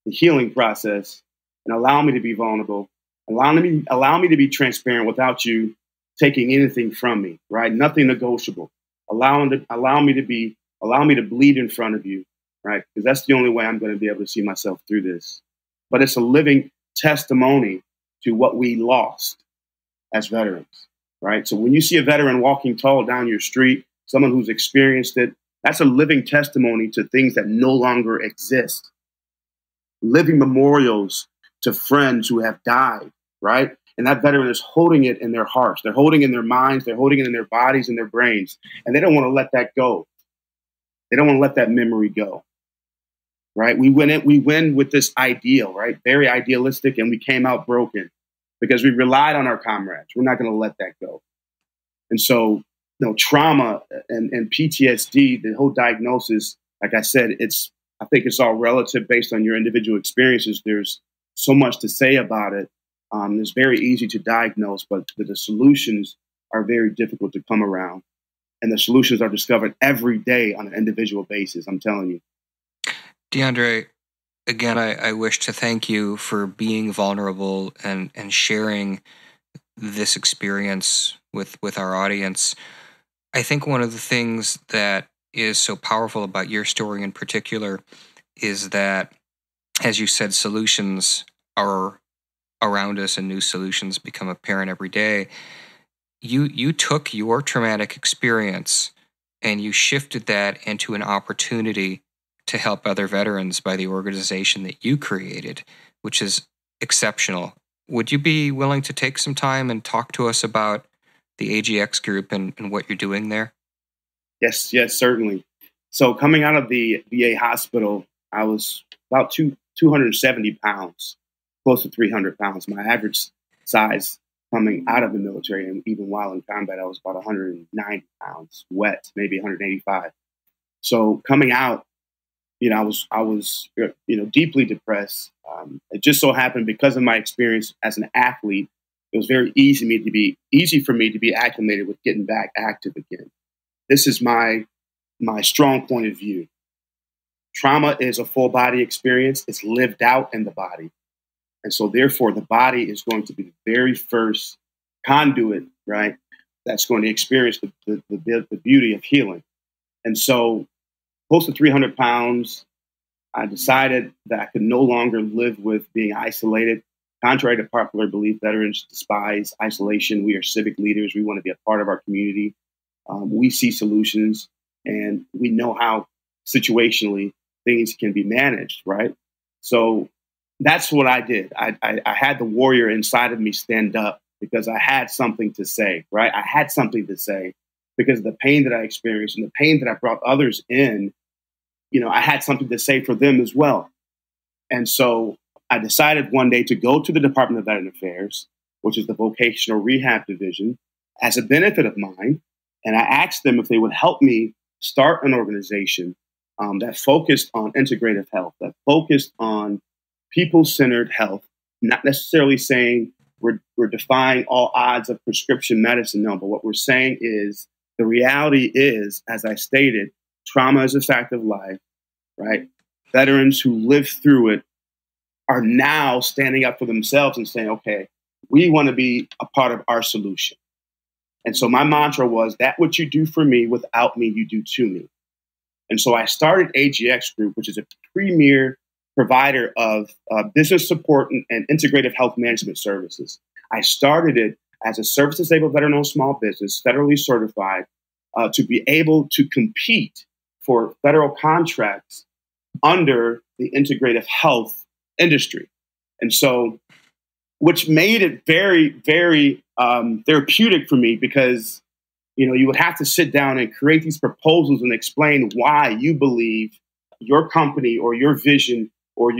the healing process and allow me to be vulnerable. Allow me to be transparent without you taking anything from me, right? Nothing negotiable. Allow me to bleed in front of you, right? Because that's the only way I'm going to be able to see myself through this. But it's a living testimony to what we lost as veterans, right? So when you see a veteran walking tall down your street, someone who's experienced it, that's a living testimony to things that no longer exist. Living memorials to friends who have died, right? And that veteran is holding it in their hearts. They're holding it in their minds. They're holding it in their bodies and their brains. And they don't want to let that go. They don't want to let that memory go, right? We win with this ideal, right? Very idealistic, and we came out broken because we relied on our comrades. We're not going to let that go. And so, trauma and PTSD, the whole diagnosis, like I said, I think it's all relative based on your individual experiences. There's so much to say about it. It's very easy to diagnose, but the solutions are very difficult to come around. And the solutions are discovered every day on an individual basis, I'm telling you. DeAndre, again, I wish to thank you for being vulnerable and sharing this experience with our audience. I think one of the things that is so powerful about your story in particular is that, as you said, solutions are around us and new solutions become apparent every day. You took your traumatic experience and you shifted that into an opportunity to help other veterans by the organization that you created, which is exceptional. Would you be willing to take some time and talk to us about the AGX group and what you're doing there? Yes, certainly. So coming out of the VA hospital, I was about 270 pounds, close to 300 pounds. My average size coming out of the military, and even while in combat, I was about 190 pounds, wet, maybe 185. So coming out, I was deeply depressed. It just so happened because of my experience as an athlete, it was very easy for me to be acclimated with getting back active again. This is my strong point of view. Trauma is a full body experience. It's lived out in the body. And so therefore the body is going to be the very first conduit, right? That's going to experience the beauty of healing. And so close to 300 pounds, I decided that I could no longer live with being isolated. Contrary to popular belief, veterans despise isolation. We are civic leaders. We want to be a part of our community. We see solutions, and we know how situationally things can be managed, right? So that's what I did. I had the warrior inside of me stand up because I had something to say, right? I had something to say because of the pain that I experienced and the pain that I brought others in. I had something to say for them as well. And so I decided one day to go to the Department of Veteran Affairs, which is the vocational rehab division, as a benefit of mine. And I asked them if they would help me start an organization that focused on integrative health, that focused on people-centered health, not necessarily saying we're defying all odds of prescription medicine. No, but what we're saying is the reality is, as I stated, trauma is a fact of life, right? Veterans who live through it are now standing up for themselves and saying, okay, we want to be a part of our solution. And so my mantra was that what you do for me, without me, you do to me. And so I started AGX Group, which is a premier provider of business support and integrative health management services. I started it as a service-disabled veteran-owned small business, federally certified, to be able to compete for federal contracts under the integrative health industry. And so, which made it very, very therapeutic for me because, you would have to sit down and create these proposals and explain why you believe your company or your vision or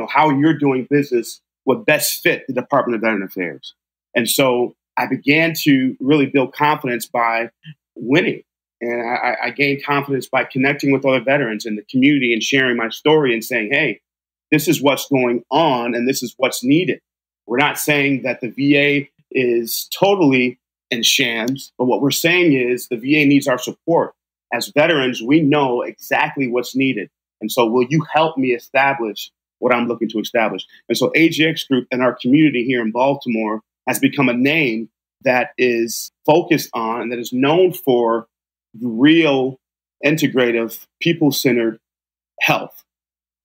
how you're doing business would best fit the Department of Veteran Affairs. And so I began to really build confidence by winning. And I gained confidence by connecting with other veterans in the community and sharing my story and saying, hey, this is what's going on and this is what's needed. We're not saying that the VA is totally in shams, but what we're saying is the VA needs our support. As veterans, we know exactly what's needed. And so will you help me establish what I'm looking to establish? And so AGX Group and our community here in Baltimore has become a name that is focused on and that is known for real, integrative, people-centered health.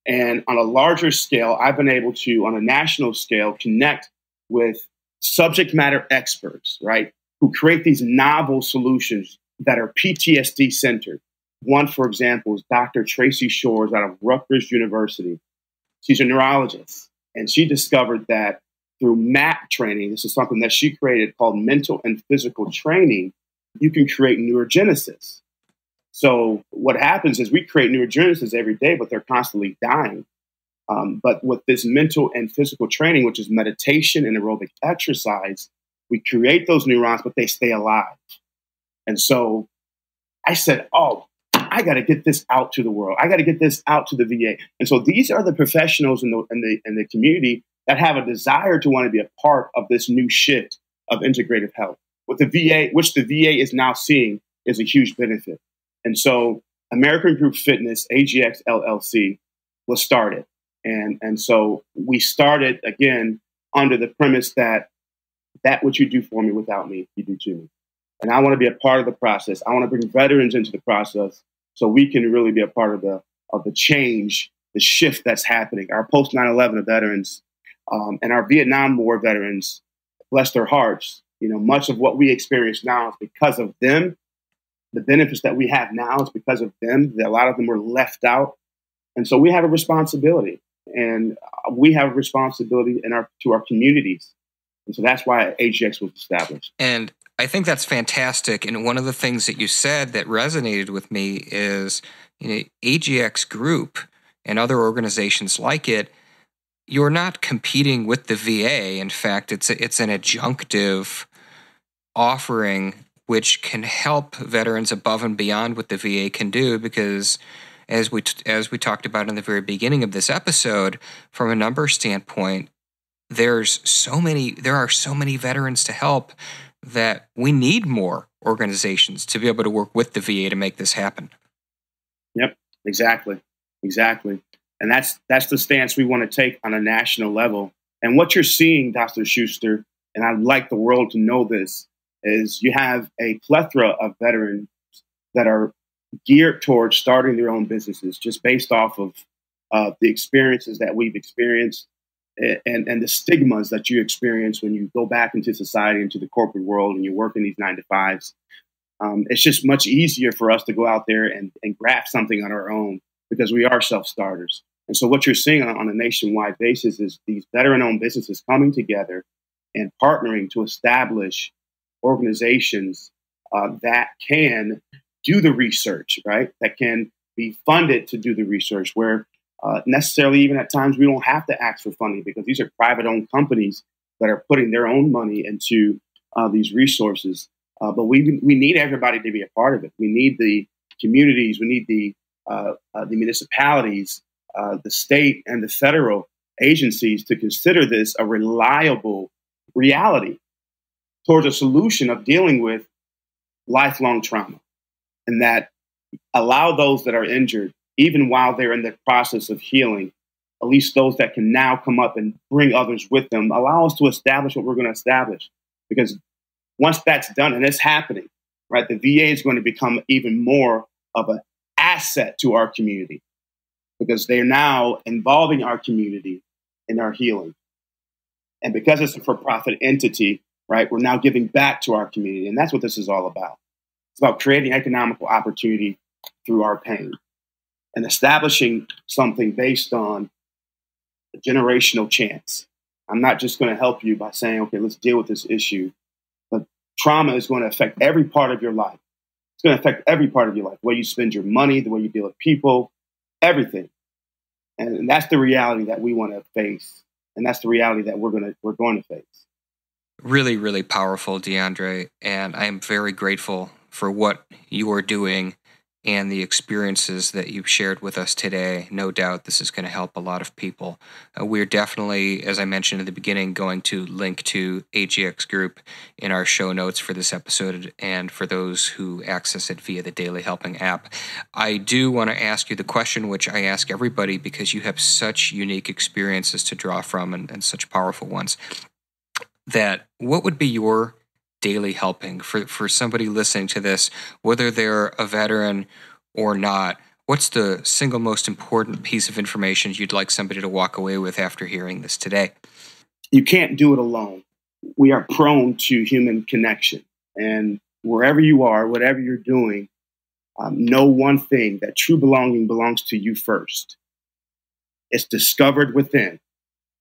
And on a larger scale, I've been able to, on a national scale, connect with subject matter experts, right, who create these novel solutions that are PTSD centered. One, for example, is Dr. Tracy Shores out of Rutgers University. She's a neurologist, and she discovered that through MAP training, this is something that she created called mental and physical training, you can create neurogenesis. So what happens is we create neurogenesis every day, but they're constantly dying. But with this mental and physical training, which is meditation and aerobic exercise, we create those neurons, but they stay alive. And so I said, oh, I got to get this out to the world. I got to get this out to the VA. And so these are the professionals in the community that have a desire to want to be a part of this new shift of integrative health. With the VA, which the VA is now seeing is a huge benefit. And so American Group Fitness, AGX LLC, was started. And so we started, again, under the premise that what you do for me without me, you do to me. And I want to be a part of the process. I want to bring veterans into the process so we can really be a part of the change, the shift that's happening. Our post 9/11 veterans and our Vietnam War veterans, bless their hearts, much of what we experience now is because of them. The benefits that we have now is because of them. A lot of them were left out. And so we have a responsibility. And we have a responsibility to our communities. And so that's why AGX was established. And I think that's fantastic. And one of the things that you said that resonated with me is, AGX Group and other organizations like it, you're not competing with the VA. In fact, it's an adjunctive offering which can help veterans above and beyond what the VA can do, because as we talked about in the very beginning of this episode, from a numbers standpoint, there are so many veterans to help that we need more organizations to be able to work with the VA to make this happen. Yep, exactly. And that's the stance we want to take on a national level. And what you're seeing, Dr. Schuster, and I'd like the world to know this, is you have a plethora of veterans that are geared towards starting their own businesses just based off of the experiences that we've experienced and the stigmas that you experience when you go back into society, into the corporate world, and you work in these 9-to-5s. It's just much easier for us to go out there and graft something on our own because we are self-starters. And so what you're seeing on a nationwide basis is these veteran-owned businesses coming together and partnering to establish organizations that can do the research, right? That can be funded to do the research, where necessarily even at times we don't have to ask for funding because these are private-owned companies that are putting their own money into these resources. But we need everybody to be a part of it. We need the communities, we need the municipalities, the state and the federal agencies to consider this a reliable reality towards a solution of dealing with lifelong trauma, and that allow those that are injured, even while they're in the process of healing, at least those that can now come up and bring others with them, allow us to establish what we're going to establish. Because once that's done, and it's happening, right, the VA is going to become even more of an asset to our community because they're now involving our community in our healing. And because it's a for-profit entity, right, we're now giving back to our community. And that's what this is all about. It's about creating economical opportunity through our pain and establishing something based on a generational chance. I'm not just going to help you by saying, okay, let's deal with this issue. But trauma is going to affect every part of your life. It's going to affect every part of your life, the way you spend your money, the way you deal with people, everything. And that's the reality that we want to face. And that's the reality that we're going to face. Really, really powerful, DeAndre, and I am very grateful for what you are doing and the experiences that you've shared with us today. No doubt this is going to help a lot of people. We're definitely, as I mentioned at the beginning, going to link to AGX Group in our show notes for this episode and for those who access it via the Daily Helping app. I do want to ask you the question which I ask everybody because you have such unique experiences to draw from and such powerful ones, that what would be your daily helping for somebody listening to this, whether they're a veteran or not? What's the single most important piece of information you'd like somebody to walk away with after hearing this today? You can't do it alone. We are prone to human connection. And wherever you are, whatever you're doing, know one thing, that true belonging belongs to you first. It's discovered within,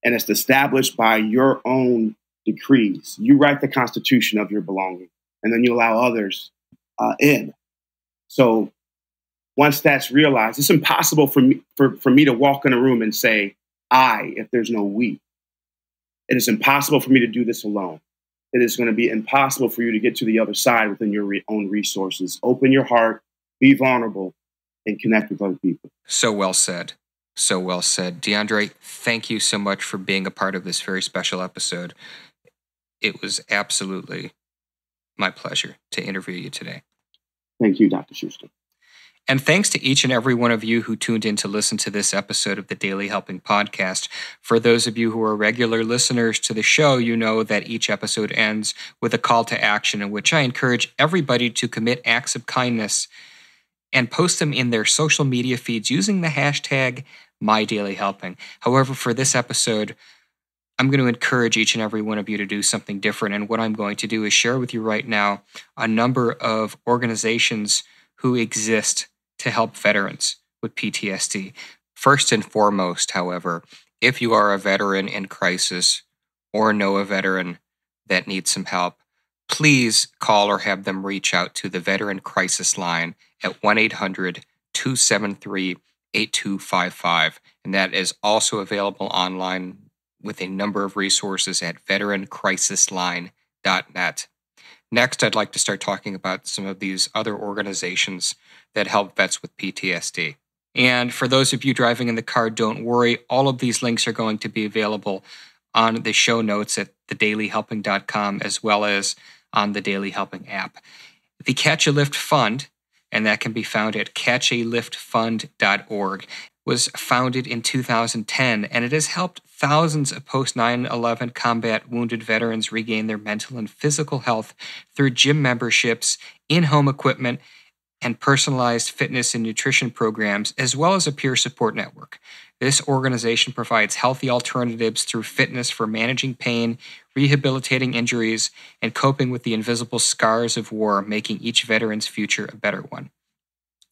and it's established by your own decrees. You write the constitution of your belonging, and then you allow others in. So once that's realized, it's impossible for me to walk in a room and say I if there's no we. It is impossible for me to do this alone. It is going to be impossible for you to get to the other side within your own resources. Open your heart, be vulnerable, and connect with other people. So well said. So well said. DeAndre, thank you so much for being a part of this very special episode. It was absolutely my pleasure to interview you today. Thank you, Dr. Schuster. And thanks to each and every one of you who tuned in to listen to this episode of the Daily Helping Podcast. For those of you who are regular listeners to the show, you know that each episode ends with a call to action in which I encourage everybody to commit acts of kindness and post them in their social media feeds using the hashtag #MyDailyHelping. However, for this episode, I'm going to encourage each and every one of you to do something different. And what I'm going to do is share with you right now a number of organizations who exist to help veterans with PTSD. First and foremost, however, if you are a veteran in crisis or know a veteran that needs some help, please call or have them reach out to the Veteran Crisis Line at 1-800-273-8255. And that is also available online with a number of resources at veterancrisisline.net. Next, I'd like to start talking about some of these other organizations that help vets with PTSD. And for those of you driving in the car, don't worry. All of these links are going to be available on the show notes at thedailyhelping.com as well as on the Daily Helping app. The Catch a Lift Fund, and that can be found at catchaliftfund.org, was founded in 2010, and it has helped thousands of post-9/11 combat wounded veterans regain their mental and physical health through gym memberships, in-home equipment, and personalized fitness and nutrition programs, as well as a peer support network. This organization provides healthy alternatives through fitness for managing pain, rehabilitating injuries, and coping with the invisible scars of war, making each veteran's future a better one.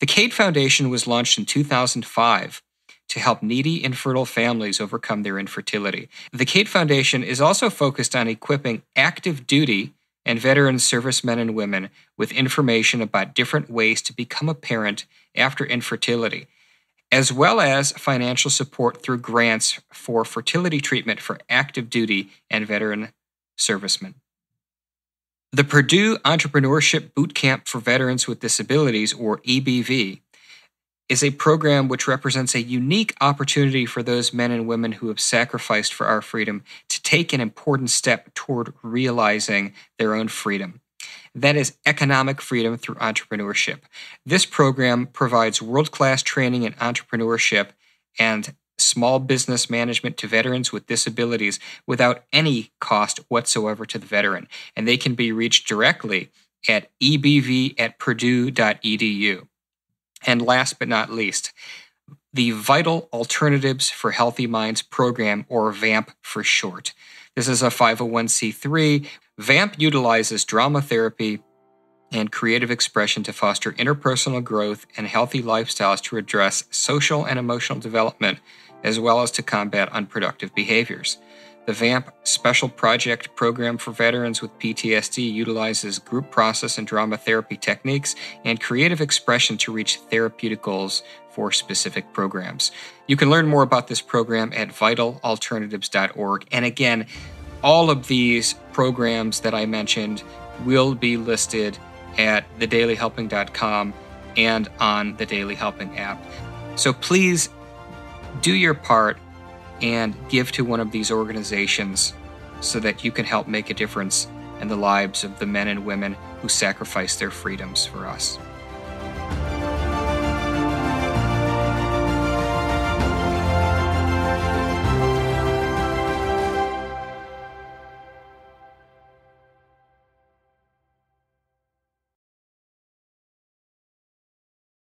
The Cade Foundation was launched in 2005 to help needy, infertile families overcome their infertility. The Cade Foundation is also focused on equipping active duty and veteran servicemen and women with information about different ways to become a parent after infertility, as well as financial support through grants for fertility treatment for active duty and veteran servicemen. The Purdue Entrepreneurship Bootcamp for Veterans with Disabilities, or EBV, is a program which represents a unique opportunity for those men and women who have sacrificed for our freedom to take an important step toward realizing their own freedom. That is economic freedom through entrepreneurship. This program provides world-class training in entrepreneurship and small business management to veterans with disabilities without any cost whatsoever to the veteran, and they can be reached directly at ebv@purdue.edu. And last but not least, the Vital Alternatives for Healthy Minds program, or VAMP for short. This is a 501c3. VAMP utilizes drama therapy and creative expression to foster interpersonal growth and healthy lifestyles to address social and emotional development, as well as to combat unproductive behaviors. The VAMP Special Project Program for Veterans with PTSD utilizes group process and drama therapy techniques and creative expression to reach therapeutic goals for specific programs. You can learn more about this program at vitalalternatives.org. And again, All of these programs that I mentioned will be listed at thedailyhelping.com and on the Daily Helping app. So please do your part and give to one of these organizations so that you can help make a difference in the lives of the men and women who sacrifice their freedoms for us.